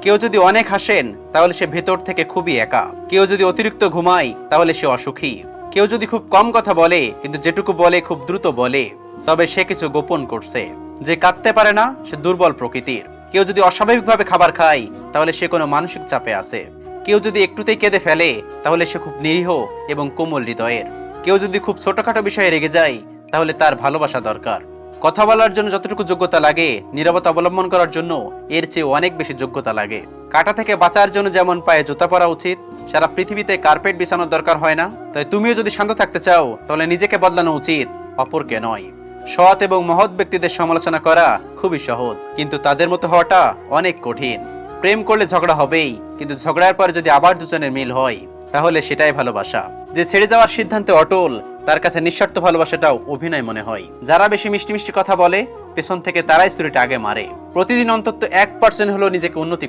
কেউ যদি অনেক হাসেন তাহলে সে ভেতর থেকে খুবই একা। কেউ যদি অতিরিক্ত ঘুমায় তাহলে সে অসুখী। কেউ যদি খুব কম কথা বলে কিন্তু যেটুকু বলে খুব দ্রুত বলে, তবে সে কিছু গোপন করছে। যে কাঁদতে পারে না সে দুর্বল প্রকৃতির। কেউ যদি অস্বাভাবিকভাবে খাবার খায় তাহলে সে কোনো মানসিক চাপে আছে। কেউ যদি একটুতেই কেঁদে ফেলে তাহলে সে খুব নিরীহ এবং কোমল হৃদয়ের। কেউ যদি খুব ছোটখাটো বিষয়ে রেগে যায় তাহলে তার ভালোবাসা দরকার। কথা বলার জন্য যতটুকু যোগ্যতা লাগে, নীরবতা অবলম্বন করার জন্য এর চেয়ে অনেক বেশি যোগ্যতা লাগে। কাঁটা থেকে বাঁচার জন্য যেমন পায়ে জুতা পরা উচিত, সারা পৃথিবীতে কার্পেট বিছানোর দরকার হয় না। তাই তুমিও যদি শান্ত থাকতে চাও তাহলে নিজেকে বদলানো উচিত, অপরকে নয়। সৎ এবং মহৎ ব্যক্তিদের সমালোচনা করা খুবই সহজ, কিন্তু তাদের মতো হওয়াটা অনেক কঠিন। প্রেম করলে ঝগড়া হবেই, কিন্তু ঝগড়ার পর যদি আবার দুজনের মিল হয় তাহলে সেটাই ভালোবাসা। যে ছেড়ে যাওয়ার সিদ্ধান্তে অটল, তার কাছে নিঃস্বার্থ ভালোবাসাটাও অভিনয় মনে হয়। যারা বেশি মিষ্টি মিষ্টি কথা বলে পেছন থেকে তারাই ছুরিটা আগে মারে। প্রতিদিন অন্তত 1% হলেও নিজেকে উন্নতি